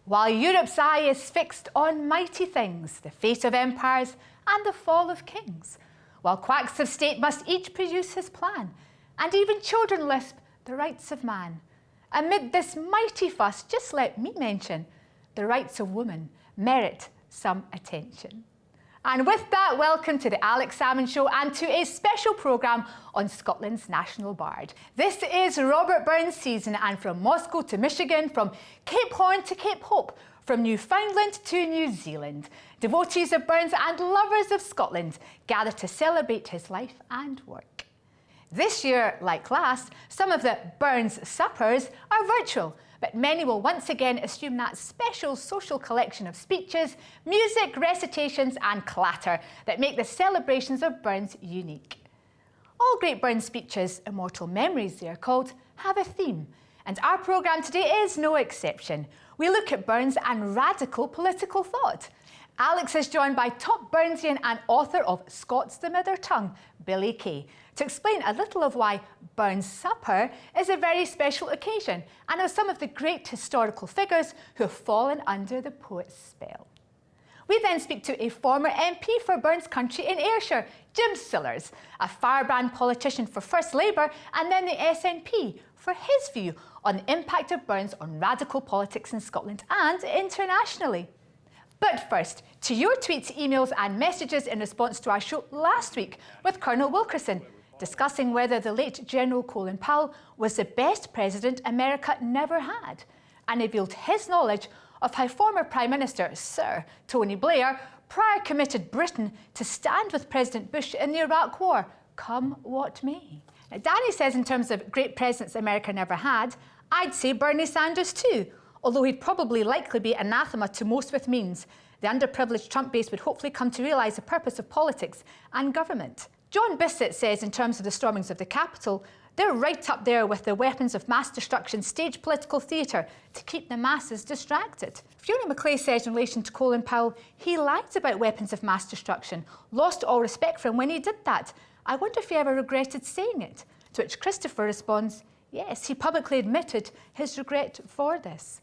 While Europe's eye is fixed on mighty things, the fate of empires and the fall of kings, while quacks of state must each produce his plan, and even children lisp the rights of man. Amid this mighty fuss, just let me mention, the rights of women merit some attention. And with that, welcome to the Alex Salmond Show and to a special programme on Scotland's national bard. This is Robert Burns' season, and from Moscow to Michigan, from Cape Horn to Cape Hope, from Newfoundland to New Zealand, devotees of Burns and lovers of Scotland gather to celebrate his life and work. This year, like last, some of the Burns suppers are virtual, but many will once again assume that special social collection of speeches, music, recitations and clatter that make the celebrations of Burns unique. All great Burns speeches, immortal memories they are called, have a theme, and our programme today is no exception. We look at Burns and radical political thought. Alex is joined by top Burnsian and author of Scots the Mither Tongue, Billy Kay, to explain a little of why Burns' Supper is a very special occasion and of some of the great historical figures who have fallen under the poet's spell. We then speak to a former MP for Burns Country in Ayrshire, Jim Sillars, a firebrand politician for First Labour and then the SNP, for his view on the impact of Burns on radical politics in Scotland and internationally. But first, to your tweets, emails and messages in response to our show last week with Colonel Wilkerson, discussing whether the late General Colin Powell was the best president America never had, and revealed his knowledge of how former Prime Minister Sir Tony Blair prior committed Britain to stand with President Bush in the Iraq War, come what may. Now, Danny says in terms of great presidents America never had, I'd say Bernie Sanders too, although he'd probably likely be anathema to most with means. The underprivileged Trump base would hopefully come to realise the purpose of politics and government. John Bissett says in terms of the stormings of the Capitol, they're right up there with the weapons of mass destruction stage political theatre to keep the masses distracted. Fiona McClay says in relation to Colin Powell, he lied about weapons of mass destruction, lost all respect for him when he did that. I wonder if he ever regretted saying it. To which Christopher responds, yes, he publicly admitted his regret for this.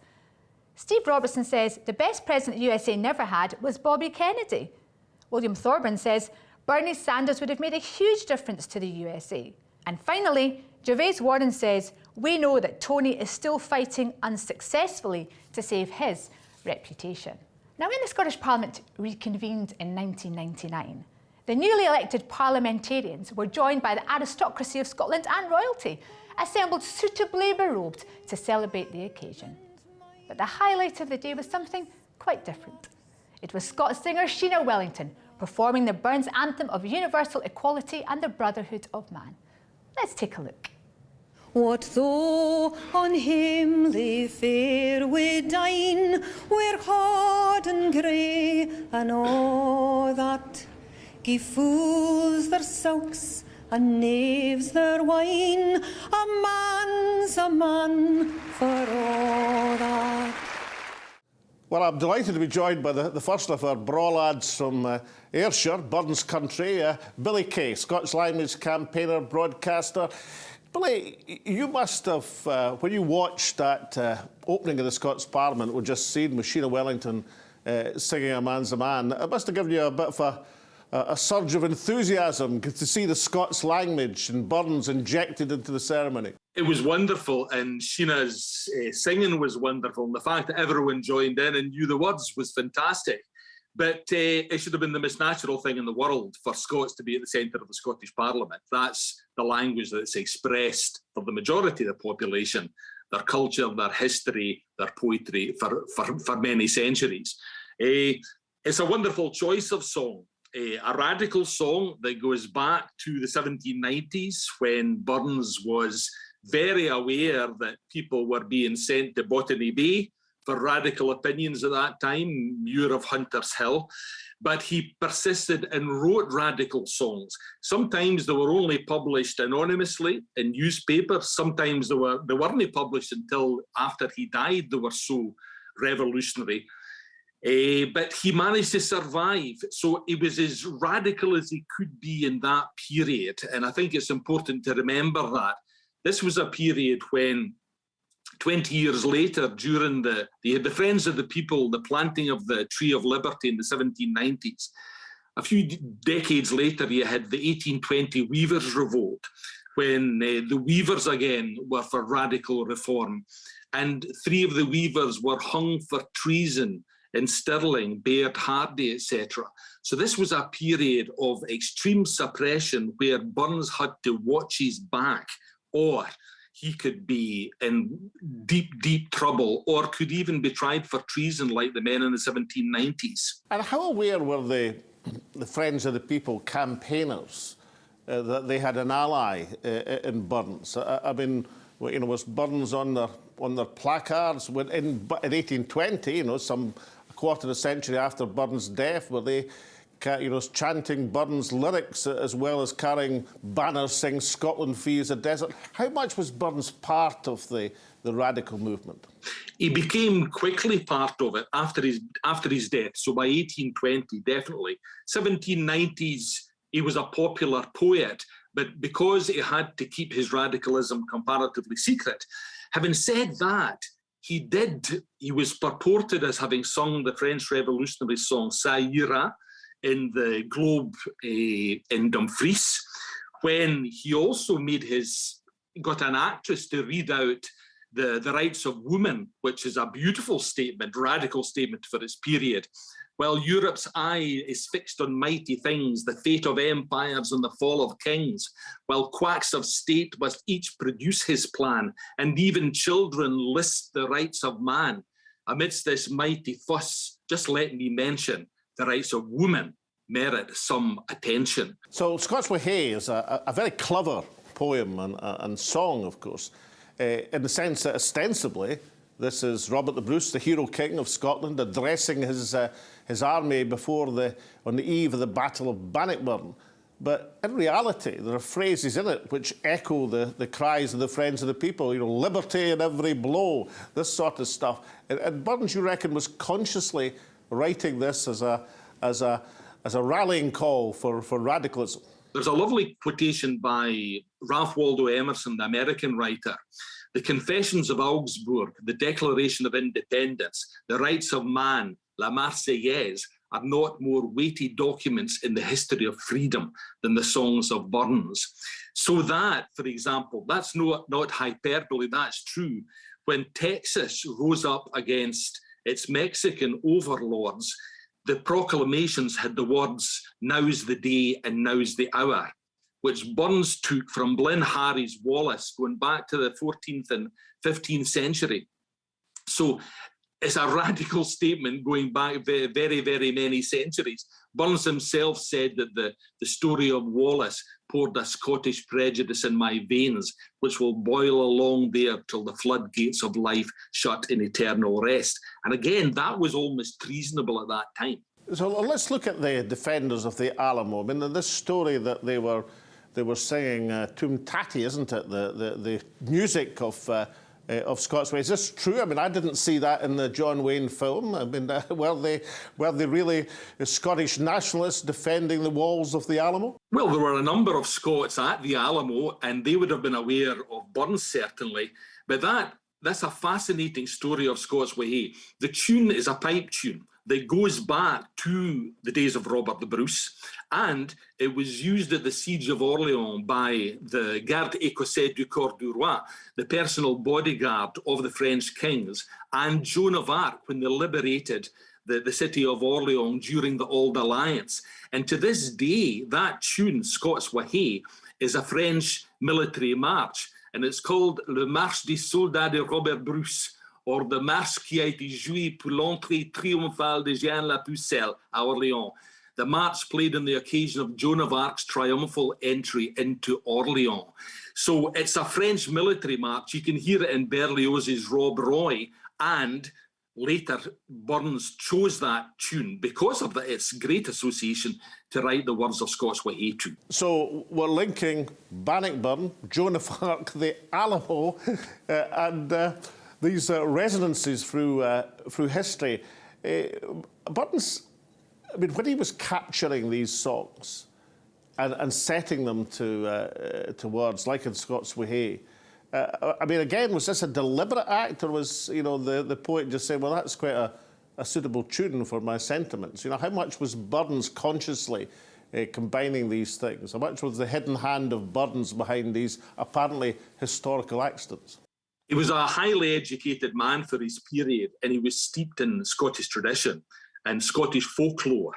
Steve Robertson says the best president the USA never had was Bobby Kennedy. William Thorburn says Bernie Sanders would have made a huge difference to the USA. And finally, Gervais Warren says we know that Tony is still fighting unsuccessfully to save his reputation. Now, when the Scottish Parliament reconvened in 1999, the newly elected parliamentarians were joined by the aristocracy of Scotland and royalty, assembled suitably berobed to celebrate the occasion. But the highlight of the day was something quite different. It was Scots singer Sheena Wellington performing the Burns anthem of universal equality and the brotherhood of man. Let's take a look. What though on himly fair we dine, we're hard and grey, and all that, gie fools their sulks and knaves their wine, a man's a man for all that. Well, I'm delighted to be joined by the first of our braw lads from Ayrshire, Burns Country, Billy Kay, Scots language campaigner, broadcaster. Billy, you must have, when you watched that opening of the Scots Parliament, we just seen with Sheena Wellington singing A Man's a Man, it must have given you a bit of a surge of enthusiasm to see the Scots language and Burns injected into the ceremony. It was wonderful, and Sheena's singing was wonderful, and the fact that everyone joined in and knew the words was fantastic. But it should have been the most natural thing in the world for Scots to be at the centre of the Scottish Parliament. That's the language that's expressed for the majority of the population, their culture, their history, their poetry for many centuries. It's a wonderful choice of song. A radical song that goes back to the 1790s when Burns was very aware that people were being sent to Botany Bay for radical opinions at that time, Muir of Hunters Hill, but he persisted and wrote radical songs. Sometimes they were only published anonymously in newspapers, sometimes they weren't published until after he died, they were so revolutionary. But he managed to survive. So he was as radical as he could be in that period. And I think it's important to remember that. This was a period when 20 years later, during the Friends of the People, the planting of the Tree of Liberty in the 1790s, a few decades later, you had the 1820 Weavers' Revolt, when the weavers again were for radical reform. And 3 of the weavers were hung for treason in Stirling, Bayard Hardy, etc. So this was a period of extreme suppression where Burns had to watch his back, or he could be in deep, deep trouble, or could even be tried for treason like the men in the 1790s. And how aware were the Friends of the People campaigners that they had an ally in Burns? I mean, you know, was Burns on their placards in 1820? You know, a quarter of a century after Burns' death, were they, you know, chanting Burns' lyrics as well as carrying banners saying "Scotland free as a desert"? How much was Burns part of the radical movement? He became quickly part of it after his death. So by 1820, definitely. 1790s, he was a popular poet, but because he had to keep his radicalism comparatively secret. Having said that, he was purported as having sung the French revolutionary song "Ça ira" in the Globe in Dumfries, when he also got an actress to read out the rights of women, which is a beautiful statement, radical statement for its period. While Europe's eye is fixed on mighty things, the fate of empires and the fall of kings, while quacks of state must each produce his plan, and even children lisp the rights of man. Amidst this mighty fuss, just let me mention, the rights of women merit some attention. So Scots Wi Hay is a very clever poem and song, of course, in the sense that ostensibly this is Robert the Bruce, the hero king of Scotland, addressing his army on the eve of the Battle of Bannockburn. But in reality, there are phrases in it which echo the cries of the Friends of the People, you know, liberty in every blow, this sort of stuff. And Burns, you reckon, was consciously writing this as a rallying call for radicalism. There's a lovely quotation by Ralph Waldo Emerson, the American writer. The Confessions of Augsburg, the Declaration of Independence, the Rights of Man, La Marseillaise, are not more weighty documents in the history of freedom than the songs of Burns. So that, for example, that's not hyperbole, that's true. When Texas rose up against its Mexican overlords, the proclamations had the words, "Now's the day and now's the hour," which Burns took from Blin Harry's Wallace, going back to the 14th and 15th century. So it's a radical statement going back very, very, very many centuries. Burns himself said that the story of Wallace poured a Scottish prejudice in my veins, which will boil along there till the floodgates of life shut in eternal rest. And again, that was almost treasonable at that time. So let's look at the defenders of the Alamo. I mean, this story that they were singing Tum Tati, isn't it? The music of Scots Way. Is this true? I mean, I didn't see that in the John Wayne film. I mean, were they really Scottish nationalists defending the walls of the Alamo? Well, there were a number of Scots at the Alamo, and they would have been aware of Burns, certainly. But that's a fascinating story of Scots Wi Hay. The tune is a pipe tune that goes back to the days of Robert the Bruce, and it was used at the Siege of Orleans by the Garde Écossais du Corps du Roi, the personal bodyguard of the French kings, and Joan of Arc when they liberated the city of Orleans during the Auld Alliance. And to this day, that tune, Scots Wi Hay, is a French military march, and it's called Le Marche des Soldats de Robert Bruce, or the marche qui a été jouée pour l'entrée triomphale de Jean la Pucelle à Orléans. The march played on the occasion of Joan of Arc's triumphal entry into Orléans. So it's a French military march. You can hear it in Berlioz's Rob Roy, and later Burns chose that tune because of its great association to write the words of Scots Wi Hay to. So we're linking Bannockburn, Joan of Arc, the Alamo, and these resonances through history. Burns, I mean, when he was capturing these songs and setting them to words, like in Scots Wi Hay, I mean, again, was this a deliberate act, or was, you know, the poet just saying, well, that's quite a suitable tune for my sentiments? You know, how much was Burns consciously combining these things? How much was the hidden hand of Burns behind these apparently historical accidents? He was a highly educated man for his period, and he was steeped in Scottish tradition and Scottish folklore.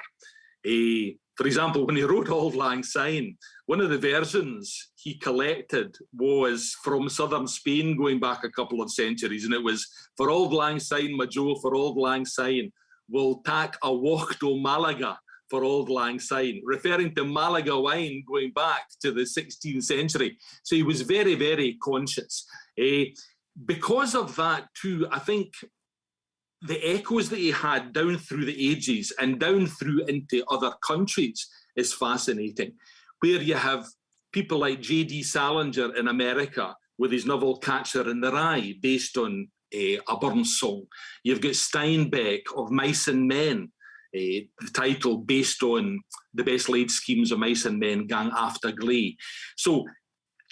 For example, when he wrote Auld Lang Syne, one of the versions he collected was from southern Spain going back a couple of centuries, and it was, "For Auld Lang Syne, my Jo, for Auld Lang Syne, we'll tak a walk to Malaga for Auld Lang Syne," referring to Malaga wine going back to the 16th century. So he was very, very conscious. Because of that too, I think the echoes that he had down through the ages and down through into other countries is fascinating, where you have people like J.D. Salinger in America with his novel Catcher in the Rye, based on a Burns song. You've got Steinbeck of Mice and Men, the title based on the best laid schemes of mice and men gang after Gley. So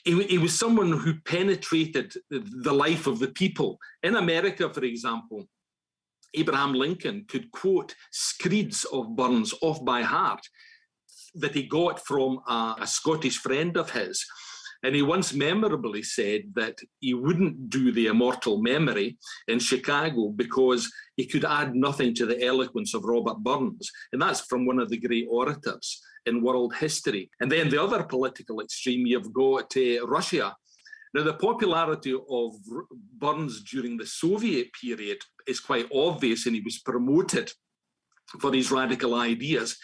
he was someone who penetrated the life of the people. In America, for example, Abraham Lincoln could quote screeds of Burns off by heart that he got from a Scottish friend of his. And he once memorably said that he wouldn't do the immortal memory in Chicago because he could add nothing to the eloquence of Robert Burns. And that's from one of the great orators in world history. And then the other political extreme, you've got Russia. Now, the popularity of Burns during the Soviet period is quite obvious, and he was promoted for his radical ideas.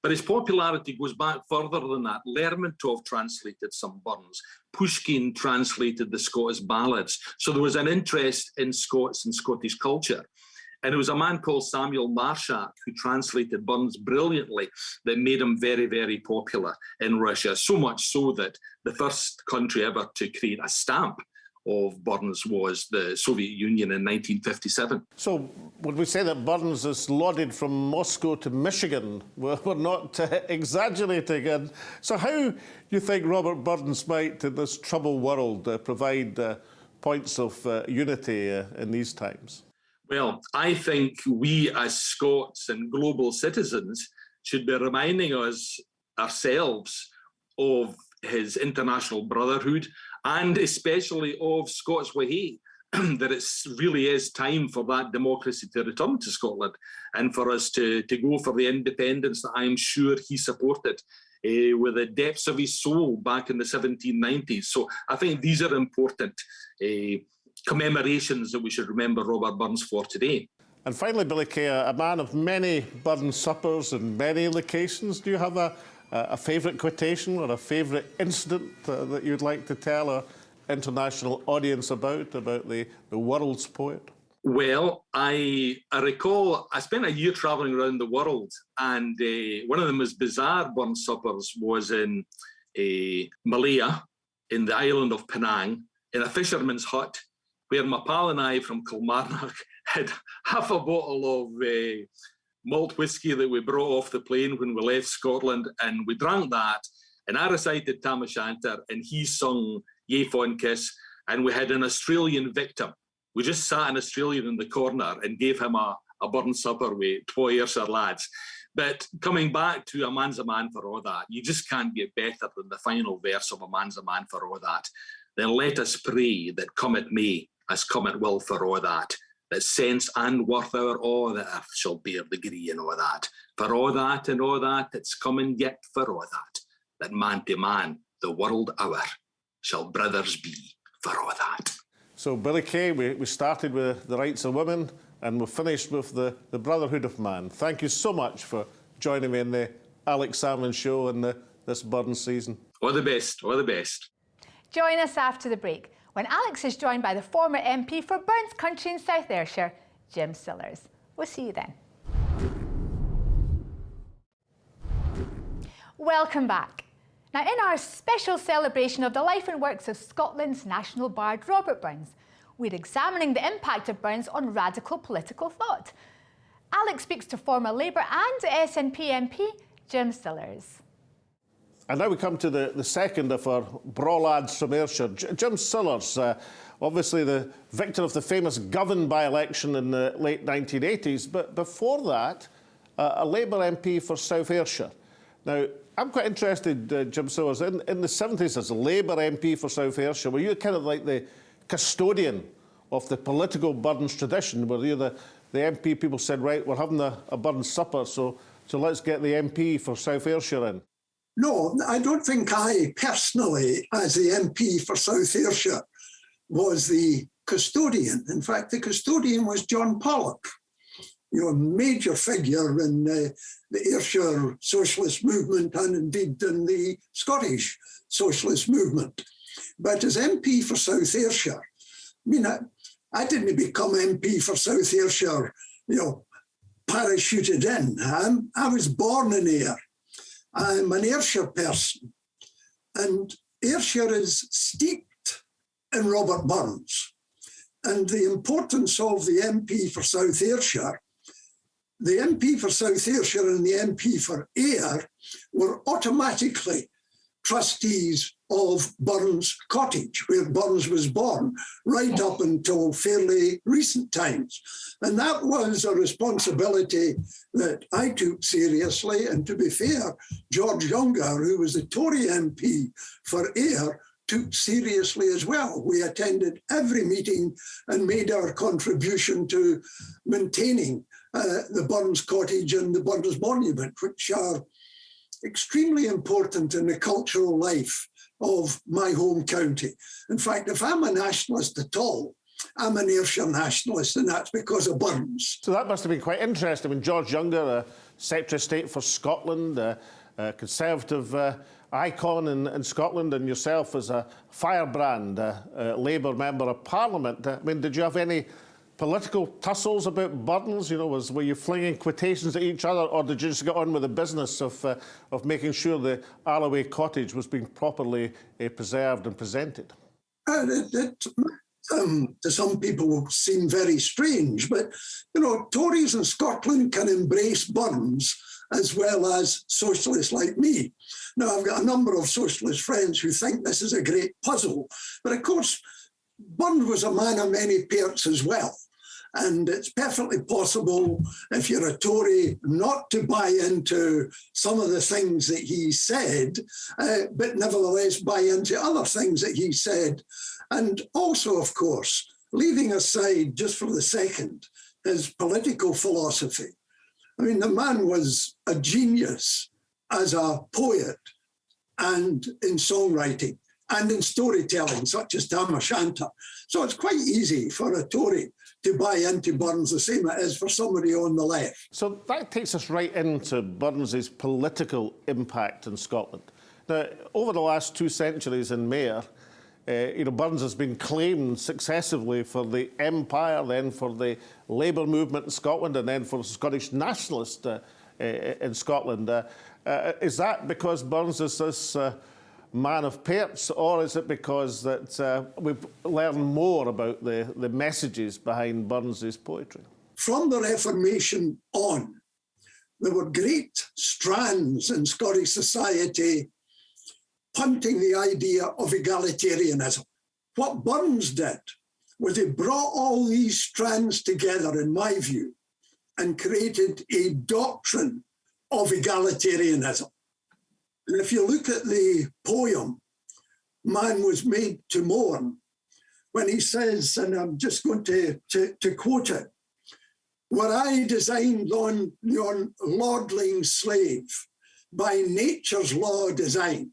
But his popularity goes back further than that. Lermontov translated some Burns. Pushkin translated the Scottish ballads. So there was an interest in Scots and Scottish culture. And it was a man called Samuel Marshak who translated Burns brilliantly that made him very, very popular in Russia. So much so that the first country ever to create a stamp of Burns was the Soviet Union in 1957. So would we say that Burns is lauded from Moscow to Michigan? We're not exaggerating. And so how do you think Robert Burns might, in this troubled world, provide points of unity in these times? Well, I think we as Scots and global citizens should be reminding ourselves of his international brotherhood, and especially of Scots Wahey, that it really is time for that democracy to return to Scotland and for us to go for the independence that I'm sure he supported with the depths of his soul back in the 1790s. So I think these are important commemorations that we should remember Robert Burns for today. And finally, Billy Kay, a man of many Burns suppers and many locations, do you have a favourite quotation or a favourite incident that you'd like to tell our international audience about the world's poet? Well, I recall I spent a year travelling around the world, and one of the most bizarre Burns suppers was in Malaya, in the island of Penang, in a fisherman's hut, where my pal and I from Kilmarnock had half a bottle of malt whiskey that we brought off the plane when we left Scotland, and we drank that, and I recited Tam O'Shanter, and he sung Ye Fond Kiss, and we had an Australian victim. We just sat an Australian in the corner and gave him a Burns supper with 2 Ayrshire lads. But coming back to A Man's a Man for All That, you just can't get better than the final verse of A Man's a Man for All That. Then let us pray that come it may, as come it will for all that sense and worth our all the earth shall bear the gree and all that. For all that and all that it's coming yet for all that man to man, the world our, shall brothers be for all that. So Billy Kay, we started with the rights of women and we've finished with the brotherhood of man. Thank you so much for joining me in the Alex Salmond Show in this Burns season. All the best, all the best. Join us after the break, when Alex is joined by the former MP for Burns Country in South Ayrshire, Jim Sillars. We'll see you then. Welcome back. Now, in our special celebration of the life and works of Scotland's national bard Robert Burns, we're examining the impact of Burns on radical political thought. Alex speaks to former Labour and SNP MP Jim Sillars. And now we come to the second of our braw lads from Ayrshire, Jim Sillars, obviously the victor of the famous Govan by-election in the late 1980s, but before that, a Labour MP for South Ayrshire. Now, I'm quite interested, Jim Sillars, in the 70s as a Labour MP for South Ayrshire, were you kind of like the custodian of the political Burdens tradition? Were you the MP people said, right, we're having a Burdens supper, so let's get the MP for South Ayrshire in? No, I don't think I personally, as the MP for South Ayrshire, was the custodian. In fact, the custodian was John Pollock, a major figure in the Ayrshire socialist movement and indeed in the Scottish socialist movement. But as MP for South Ayrshire, I didn't become MP for South Ayrshire, parachuted in. I was born in Ayr. I'm an Ayrshire person, and Ayrshire is steeped in Robert Burns. And the importance of the MP for South Ayrshire, the MP for South Ayrshire and the MP for Ayr were automatically trustees of Burns Cottage, where Burns was born, right up until fairly recent times. And that was a responsibility that I took seriously. And to be fair, George Younger, who was the Tory MP for Ayr, took seriously as well. We attended every meeting and made our contribution to maintaining the Burns Cottage and the Burns Monument, which are extremely important in the cultural life of my home county. In fact, if I'm a nationalist at all, I'm an Ayrshire nationalist, and that's because of Burns. So that must have been quite interesting. I mean, George Younger, Secretary of State for Scotland, a Conservative icon in Scotland, and yourself as a firebrand, Labour Member of Parliament. I mean, did you have any political tussles about Burns? Were you flinging quotations at each other, or did you just get on with the business of making sure the Alloway Cottage was being properly preserved and presented? To some people will seem very strange, but, Tories in Scotland can embrace Burns as well as socialists like me. Now, I've got a number of socialist friends who think this is a great puzzle, but of course, Burns was a man of many parts as well. And it's perfectly possible, if you're a Tory, not to buy into some of the things that he said, but nevertheless buy into other things that he said. And also, of course, leaving aside just for the second his political philosophy. I mean, the man was a genius as a poet and in songwriting and in storytelling, such as Tam O'Shanter. So it's quite easy for a Tory to buy into Burns the same it is for somebody on the left. So that takes us right into Burns's political impact in Scotland. Now, over the last 2 centuries in Mayor, Burns has been claimed successively for the Empire, then for the Labour movement in Scotland, and then for the Scottish nationalist in Scotland. Is that because Burns is this man of parts, or is it because that we've learned more about the messages behind Burns's poetry? From the Reformation on, there were great strands in Scottish society punting the idea of egalitarianism. What Burns did was he brought all these strands together, in my view, and created a doctrine of egalitarianism. And if you look at the poem, Man Was Made to Mourn, when he says, and I'm just going to quote it, "Were I designed on yon lordling slave, by nature's law designed,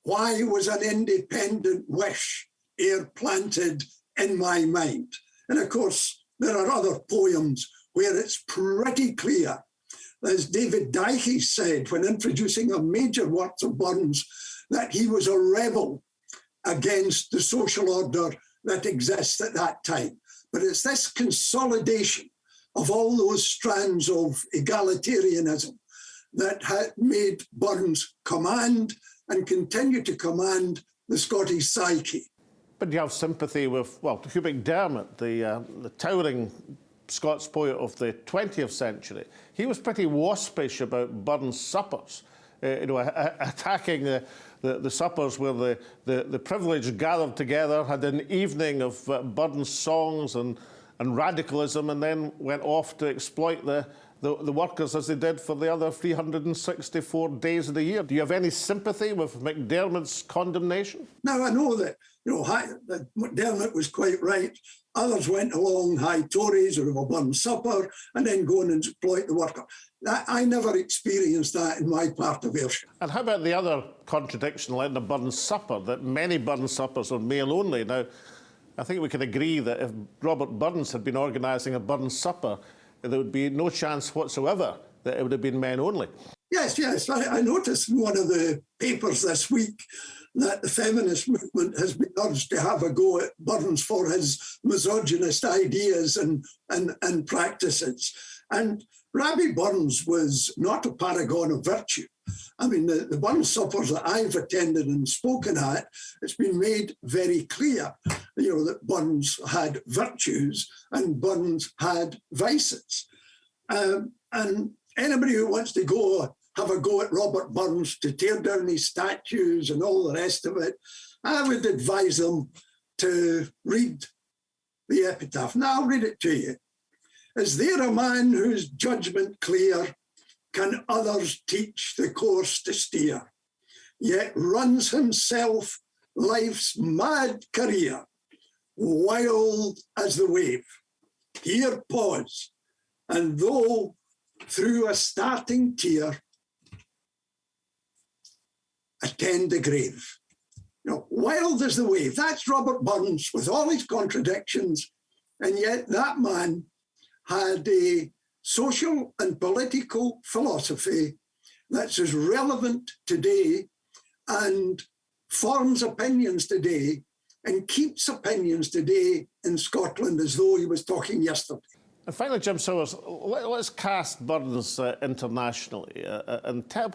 why was an independent wish ere planted in my mind?" And of course, there are other poems where it's pretty clear, as David Dicey said when introducing a major works of Burns, that he was a rebel against the social order that exists at that time. But it's this consolidation of all those strands of egalitarianism that had made Burns command and continue to command the Scottish psyche. But you have sympathy with, Hugh McDermott, the towering Scots poet of the 20th century. He was pretty waspish about Burns' suppers. attacking the suppers where the privileged gathered together, had an evening of Burns songs and radicalism, and then went off to exploit the workers as they did for the other 364 days of the year. Do you have any sympathy with McDermott's condemnation? Now, I know that, that McDermott was quite right. Others went along, high Tories or a Burns supper, and then go and exploit the worker. I never experienced that in my part of Ayrshire. And how about the other contradiction in the Burns supper, that many Burns suppers are male only? Now, I think we can agree that if Robert Burns had been organising a Burns supper, there would be no chance whatsoever that it would have been men only. Yes. I noticed in one of the papers this week that the feminist movement has been urged to have a go at Burns for his misogynist ideas and practices. And Rabbi Burns was not a paragon of virtue. I mean, the Burns suppers that I've attended and spoken at, it's been made very clear, that Burns had virtues and Burns had vices. And anybody who wants to go have a go at Robert Burns to tear down his statues and all the rest of it, I would advise them to read the epitaph. Now, I'll read it to you. Is there a man whose judgment clear can others teach the course to steer, yet runs himself life's mad career, wild as the wave? Here pause, and though through a starting tear, attend the grave. Wild as the wave, that's Robert Burns with all his contradictions, and yet that man had a social and political philosophy that's as relevant today and forms opinions today and keeps opinions today in Scotland as though he was talking yesterday. And finally, Jim Sillars, let's cast Burns internationally and tell,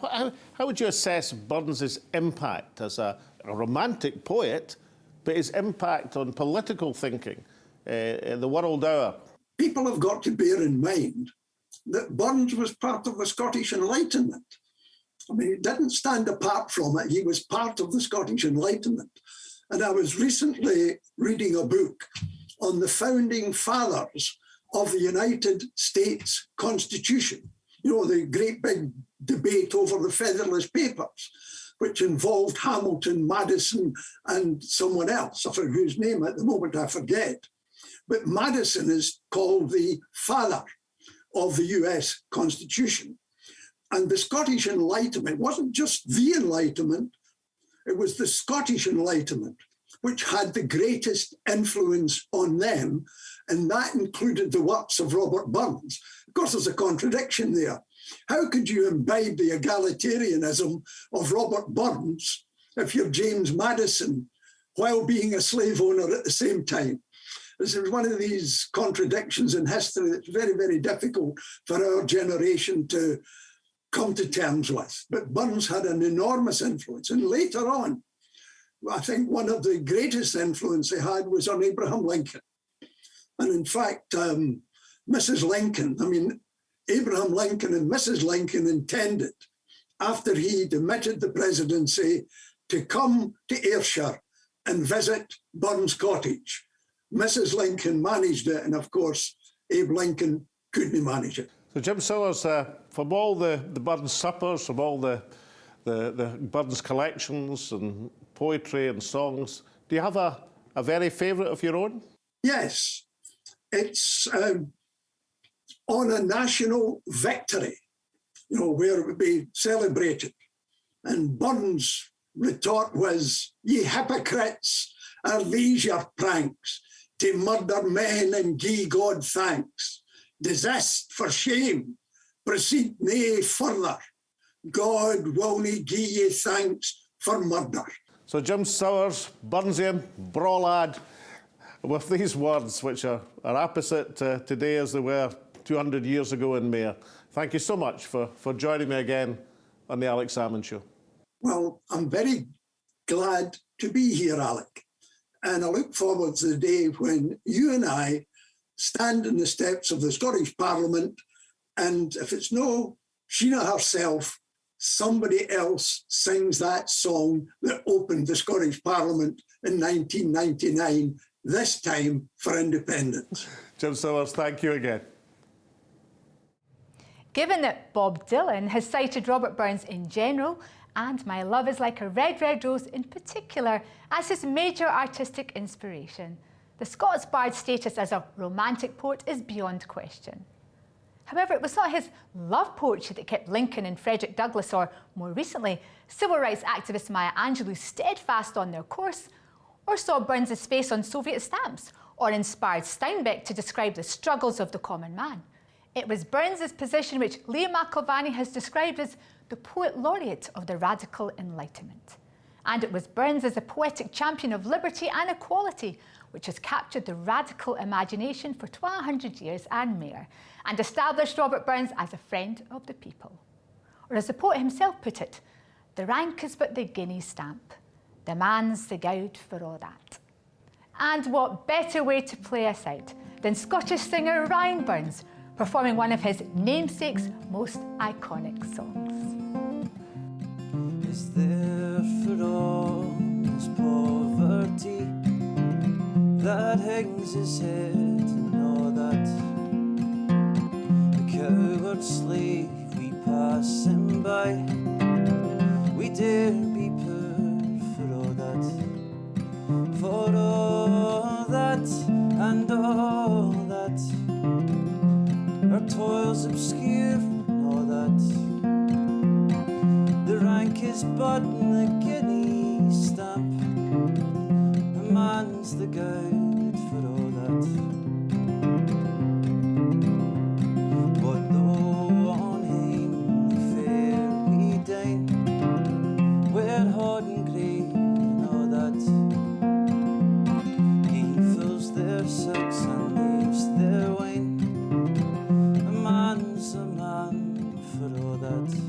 how would you assess Burns's impact as a romantic poet, but his impact on political thinking in the world hour? People have got to bear in mind that Burns was part of the Scottish Enlightenment. I mean, he didn't stand apart from it. He was part of the Scottish Enlightenment. And I was recently reading a book on the founding fathers of the United States Constitution. The great big debate over the Federalist Papers, which involved Hamilton, Madison, and someone else, for whose name at the moment I forget. But Madison is called the father of the US Constitution. And the Scottish Enlightenment wasn't just the Enlightenment, it was the Scottish Enlightenment, which had the greatest influence on them, and that included the works of Robert Burns. Of course, there's a contradiction there. How could you imbibe the egalitarianism of Robert Burns if you're James Madison while being a slave owner at the same time? This is one of these contradictions in history that's very, very difficult for our generation to come to terms with. But Burns had an enormous influence. And later on, I think one of the greatest influence he had was on Abraham Lincoln. And in fact, Mrs. Lincoln, Abraham Lincoln and Mrs. Lincoln intended, after he demitted the presidency, to come to Ayrshire and visit Burns Cottage. Mrs. Lincoln managed it, and of course, Abe Lincoln couldn't manage it. So, Jim Sillars, from all the Burns suppers, from all the Burns collections and poetry and songs, do you have a very favourite of your own? Yes. It's on a national victory, where it would be celebrated. And Burns' retort was, "Ye hypocrites, are these your pranks, to murder men and gie God thanks? Desist for shame, proceed nae further. God will nae gie ye thanks for murder." So Jim Sillars, Burnsian, Brawlad, with these words, which are opposite today as they were 200 years ago in May. Thank you so much for joining me again on the Alex Salmond Show. Well, I'm very glad to be here, Alec. And I look forward to the day when you and I stand in the steps of the Scottish Parliament, and if it's no Sheena herself, somebody else sings that song that opened the Scottish Parliament in 1999, this time for independence. Jim Sillars, thank you again. Given that Bob Dylan has cited Robert Burns in general, and My Love is Like a Red, Red Rose in particular, as his major artistic inspiration, the Scots bard's status as a romantic poet is beyond question. However, it was not his love poetry that kept Lincoln and Frederick Douglass, or more recently, civil rights activist Maya Angelou, steadfast on their course, or saw Burns's face on Soviet stamps, or inspired Steinbeck to describe the struggles of the common man. It was Burns's position which Liam McIlvanney has described as the poet laureate of the radical Enlightenment. And it was Burns as a poetic champion of liberty and equality which has captured the radical imagination for 1,200 years and more, and established Robert Burns as a friend of the people. Or as the poet himself put it, the rank is but the guinea stamp, the man's the gowd for all that. And what better way to play us out than Scottish singer Ryan Burns performing one of his namesake's most iconic songs. Is there for all this poverty that hangs his head and all that? The coward slave we pass him by, we dare be poor for all that, for all that and all that, our toils obscure and all that. The rank is but the guinea stamp, a man's the guide for all that. But though on him fair we dine, we're hard and grey and all that, he fills their silks and leaves their wine, a man's a man for all that.